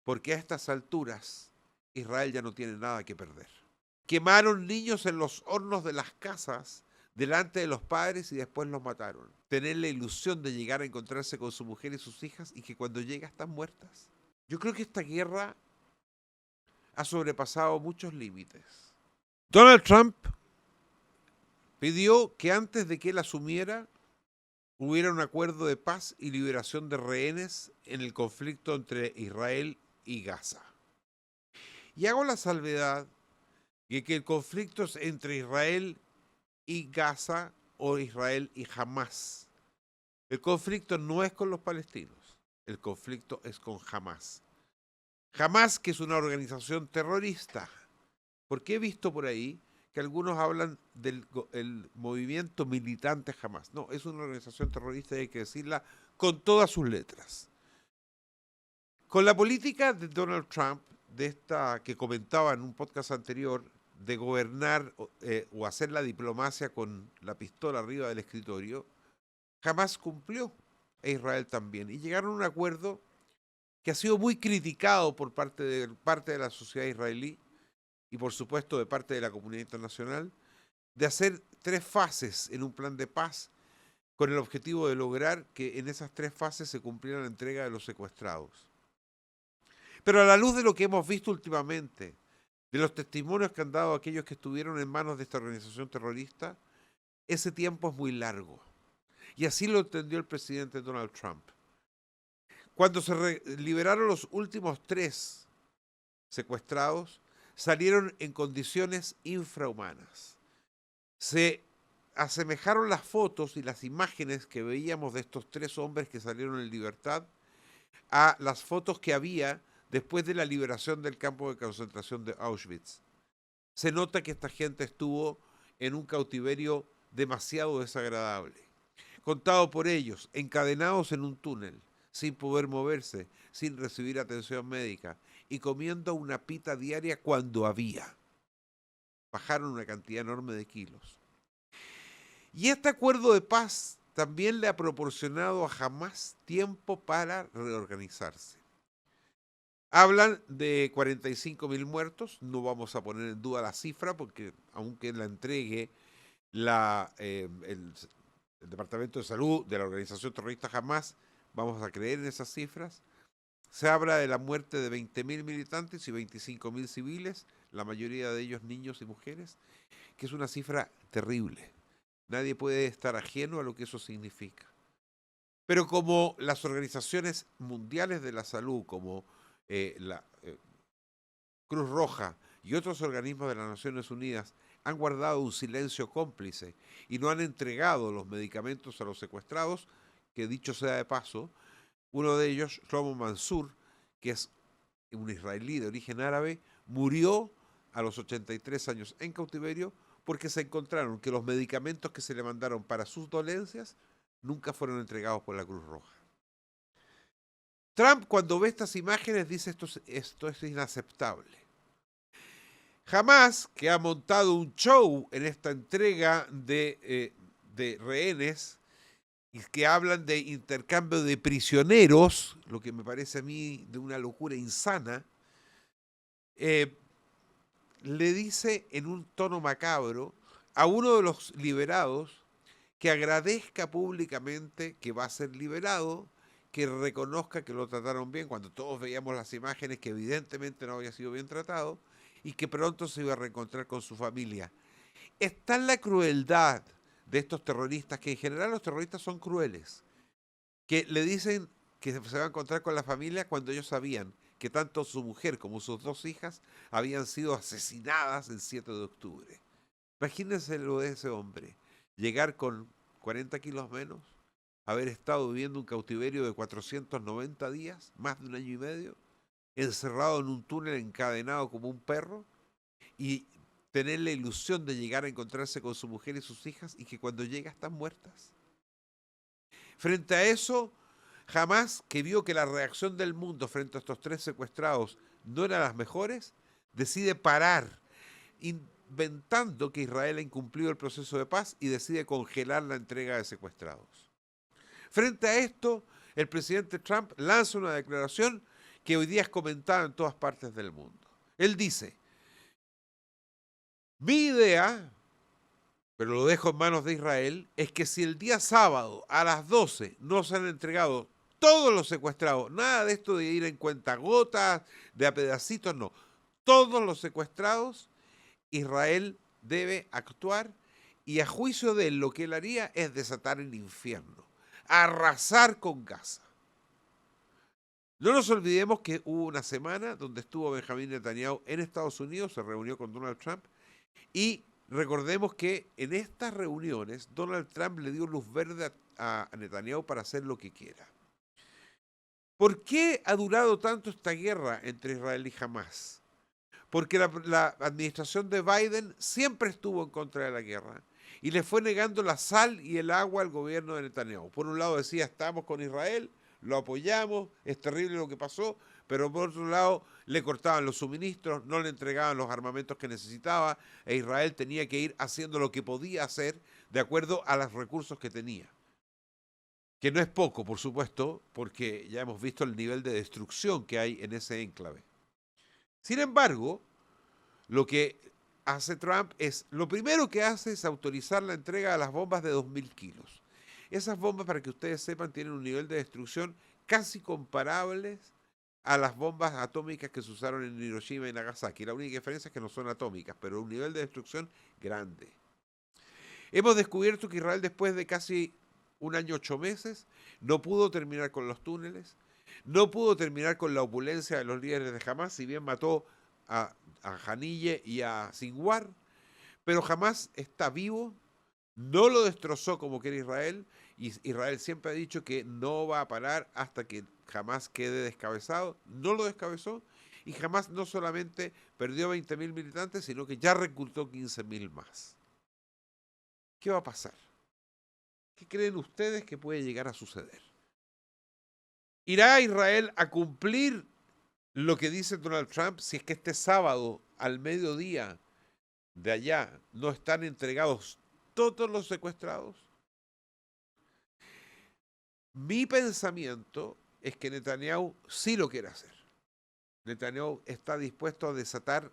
porque a estas alturas Israel ya no tiene nada que perder. Quemaron niños en los hornos de las casas delante de los padres y después los mataron. Tener la ilusión de llegar a encontrarse con su mujer y sus hijas y que cuando llega están muertas. Yo creo que esta guerra ha sobrepasado muchos límites. Donald Trump pidió que antes de que él asumiera hubiera un acuerdo de paz y liberación de rehenes en el conflicto entre Israel y Gaza. Y hago la salvedad de que el conflicto es entre Israel y Gaza o Israel y Hamás. El conflicto no es con los palestinos, el conflicto es con Hamás. Hamás, que es una organización terrorista, porque he visto por ahí que algunos hablan del movimiento militante Hamás. No, es una organización terrorista y hay que decirla con todas sus letras. Con la política de Donald Trump, de esta que comentaba en un podcast anterior, de gobernar o hacer la diplomacia con la pistola arriba del escritorio, Hamás cumplió, e Israel también, y llegaron a un acuerdo que ha sido muy criticado por parte de la sociedad israelí y por supuesto de parte de la comunidad internacional, de hacer 3 fases en un plan de paz con el objetivo de lograr que en esas 3 fases se cumpliera la entrega de los secuestrados. Pero a la luz de lo que hemos visto últimamente, de los testimonios que han dado aquellos que estuvieron en manos de esta organización terrorista, ese tiempo es muy largo. Y así lo entendió el presidente Donald Trump. Cuando se liberaron los últimos 3 secuestrados, salieron en condiciones infrahumanas. Se asemejaron las fotos y las imágenes que veíamos de estos 3 hombres que salieron en libertad a las fotos que había después de la liberación del campo de concentración de Auschwitz. Se nota que esta gente estuvo en un cautiverio demasiado desagradable. Contado por ellos, encadenados en un túnel, sin poder moverse, sin recibir atención médica y comiendo una pita diaria cuando había. Bajaron una cantidad enorme de kilos. Y este acuerdo de paz también le ha proporcionado a Hamás tiempo para reorganizarse. Hablan de 45.000 muertos, no vamos a poner en duda la cifra porque aunque la entregue el Departamento de Salud de la organización terrorista Hamás, vamos a creer en esas cifras. Se habla de la muerte de 20.000 militantes y 25.000 civiles, la mayoría de ellos niños y mujeres, que es una cifra terrible. Nadie puede estar ajeno a lo que eso significa. Pero como las organizaciones mundiales de la salud, como la Cruz Roja y otros organismos de las Naciones Unidas, han guardado un silencio cómplice y no han entregado los medicamentos a los secuestrados, que dicho sea de paso, uno de ellos, Shlomo Mansur, que es un israelí de origen árabe, murió a los 83 años en cautiverio porque se encontraron que los medicamentos que se le mandaron para sus dolencias nunca fueron entregados por la Cruz Roja. Trump, cuando ve estas imágenes, dice esto es inaceptable. Hamás, que ha montado un show en esta entrega de rehenes, y que hablan de intercambio de prisioneros, lo que me parece a mí de una locura insana, le dice en un tono macabro a uno de los liberados que agradezca públicamente que va a ser liberado, que reconozca que lo trataron bien, cuando todos veíamos las imágenes que evidentemente no había sido bien tratado, y que pronto se iba a reencontrar con su familia. Está en la crueldad de estos terroristas, que en general los terroristas son crueles, que le dicen que se va a encontrar con la familia cuando ellos sabían que tanto su mujer como sus 2 hijas habían sido asesinadas el 7 de octubre. Imagínense lo de ese hombre, llegar con 40 kilos menos, haber estado viviendo un cautiverio de 490 días, más de 1 año y medio, encerrado en un túnel encadenado como un perro, y tener la ilusión de llegar a encontrarse con su mujer y sus hijas y que cuando llega están muertas. Frente a eso, Hamás, que vio que la reacción del mundo frente a estos 3 secuestrados no era las mejores, decide parar, inventando que Israel ha incumplido el proceso de paz y decide congelar la entrega de secuestrados. Frente a esto, el presidente Trump lanza una declaración que hoy día es comentada en todas partes del mundo. Él dice, mi idea, pero lo dejo en manos de Israel, es que si el día sábado a las 12 no se han entregado todos los secuestrados, nada de esto de ir en cuentagotas, de a pedacitos, no, todos los secuestrados, Israel debe actuar y a juicio de él lo que él haría es desatar el infierno, arrasar con Gaza. No nos olvidemos que hubo una semana donde estuvo Benjamín Netanyahu en Estados Unidos, se reunió con Donald Trump y recordemos que en estas reuniones Donald Trump le dio luz verde a Netanyahu para hacer lo que quiera. ¿Por qué ha durado tanto esta guerra entre Israel y Hamás? Porque la administración de Biden siempre estuvo en contra de la guerra y le fue negando la sal y el agua al gobierno de Netanyahu. Por un lado decía, estamos con Israel, lo apoyamos, es terrible lo que pasó, pero por otro lado le cortaban los suministros, no le entregaban los armamentos que necesitaba e Israel tenía que ir haciendo lo que podía hacer de acuerdo a los recursos que tenía. Que no es poco, por supuesto, porque ya hemos visto el nivel de destrucción que hay en ese enclave. Sin embargo, lo que hace Trump es, lo primero que hace es autorizar la entrega de las bombas de 2.000 kilos. Esas bombas, para que ustedes sepan, tienen un nivel de destrucción casi comparables a las bombas atómicas que se usaron en Hiroshima y Nagasaki. La única diferencia es que no son atómicas, pero un nivel de destrucción grande. Hemos descubierto que Israel, después de casi un año 8 meses, no pudo terminar con los túneles, no pudo terminar con la opulencia de los líderes de Hamás, si bien mató a Haniyeh y a Sinwar, pero Hamás está vivo, no lo destrozó como quiere Israel, y Israel siempre ha dicho que no va a parar hasta que Hamás quede descabezado, no lo descabezó, y Hamás no solamente perdió 20.000 militantes, sino que ya reclutó 15.000 más. ¿Qué va a pasar? ¿Qué creen ustedes que puede llegar a suceder? ¿Irá Israel a cumplir lo que dice Donald Trump si es que este sábado al mediodía de allá no están entregados todos los secuestrados? Mi pensamiento es que Netanyahu sí lo quiere hacer. Netanyahu está dispuesto a desatar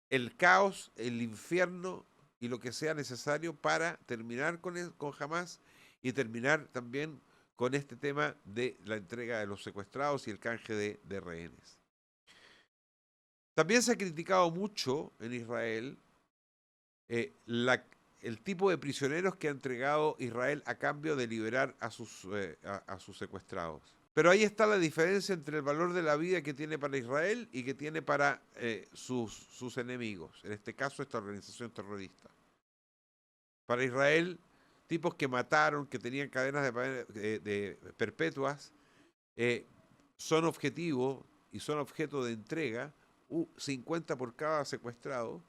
el caos, el infierno y lo que sea necesario para terminar con Hamás y terminar también con este tema de la entrega de los secuestrados y el canje de rehenes. También se ha criticado mucho en Israel el tipo de prisioneros que ha entregado Israel a cambio de liberar a sus secuestrados. Pero ahí está la diferencia entre el valor de la vida que tiene para Israel y que tiene para sus enemigos, en este caso esta organización terrorista. Para Israel, tipos que mataron, que tenían cadenas de perpetuas, son objetivo y son objeto de entrega, 50 por cada secuestrado,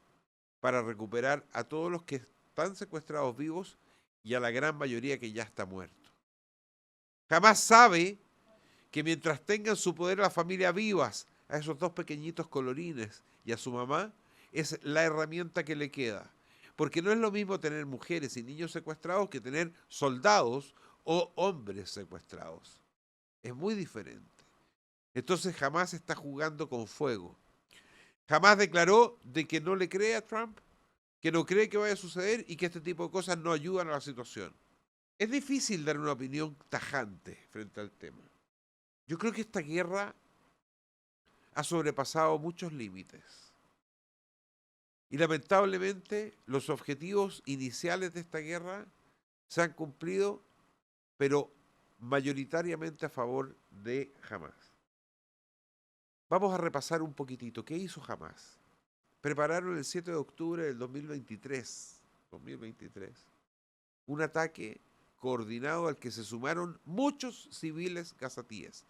para recuperar a todos los que están secuestrados vivos y a la gran mayoría que ya está muerto. Jamás sabe que mientras tengan su poder la familia vivas, a esos dos pequeñitos colorines y a su mamá, es la herramienta que le queda. Porque no es lo mismo tener mujeres y niños secuestrados que tener soldados o hombres secuestrados. Es muy diferente. Entonces Hamás está jugando con fuego. Hamás declaró de que no le cree a Trump, que no cree que vaya a suceder y que este tipo de cosas no ayudan a la situación. Es difícil dar una opinión tajante frente al tema. Yo creo que esta guerra ha sobrepasado muchos límites. Y lamentablemente los objetivos iniciales de esta guerra se han cumplido, pero mayoritariamente a favor de Hamás. Vamos a repasar un poquitito. ¿Qué hizo Hamás? Prepararon el 7 de octubre del 2023 un ataque coordinado al que se sumaron muchos civiles gazatíes.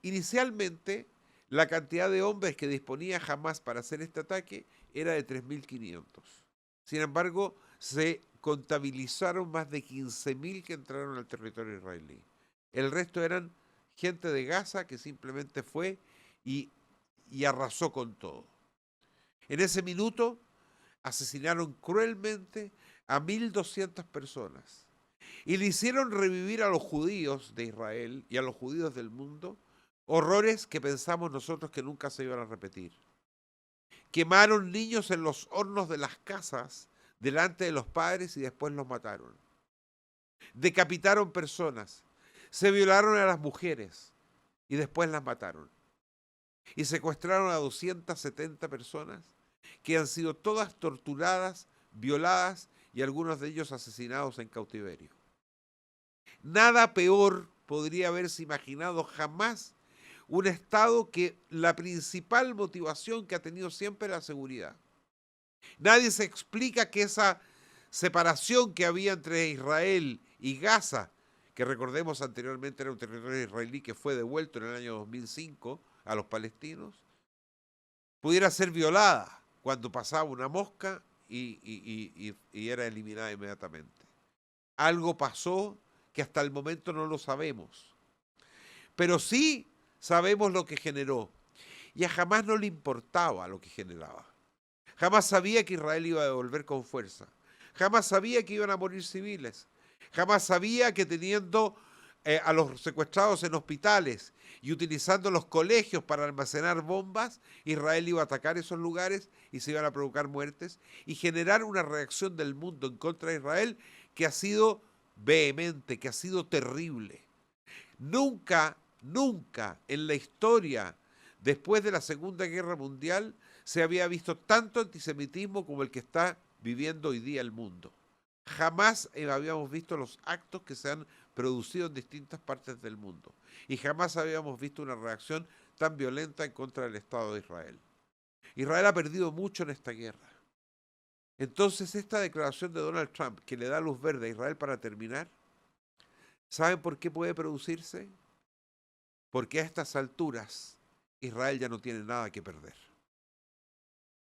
Inicialmente, la cantidad de hombres que disponía Hamás para hacer este ataque era de 3.500. Sin embargo, se contabilizaron más de 15.000 que entraron al territorio israelí. El resto eran gente de Gaza que simplemente fue y arrasó con todo. En ese minuto asesinaron cruelmente a 1.200 personas y le hicieron revivir a los judíos de Israel y a los judíos del mundo Horrores que pensamos nosotros que nunca se iban a repetir. Quemaron niños en los hornos de las casas delante de los padres y después los mataron. Decapitaron personas, se violaron a las mujeres y después las mataron. Y secuestraron a 270 personas que han sido todas torturadas, violadas y algunos de ellos asesinados en cautiverio. Nada peor podría haberse imaginado jamás un Estado que la principal motivación que ha tenido siempre es la seguridad. Nadie se explica que esa separación que había entre Israel y Gaza, que recordemos anteriormente era un territorio israelí que fue devuelto en el año 2005 a los palestinos, pudiera ser violada cuando pasaba una mosca y era eliminada inmediatamente. Algo pasó que hasta el momento no lo sabemos, pero sí sabemos lo que generó. Y a Hamás no le importaba lo que generaba. Jamás sabía que Israel iba a devolver con fuerza. Jamás sabía que iban a morir civiles. Jamás sabía que teniendo a los secuestrados en hospitales y utilizando los colegios para almacenar bombas, Israel iba a atacar esos lugares y se iban a provocar muertes y generar una reacción del mundo en contra de Israel que ha sido vehemente, que ha sido terrible. Nunca, nunca en la historia, después de la Segunda Guerra Mundial, se había visto tanto antisemitismo como el que está viviendo hoy día el mundo. Jamás habíamos visto los actos que se han producido en distintas partes del mundo. Y jamás habíamos visto una reacción tan violenta en contra del Estado de Israel. Israel ha perdido mucho en esta guerra. Entonces, esta declaración de Donald Trump, que le da luz verde a Israel para terminar, ¿saben por qué puede producirse? Porque a estas alturas Israel ya no tiene nada que perder.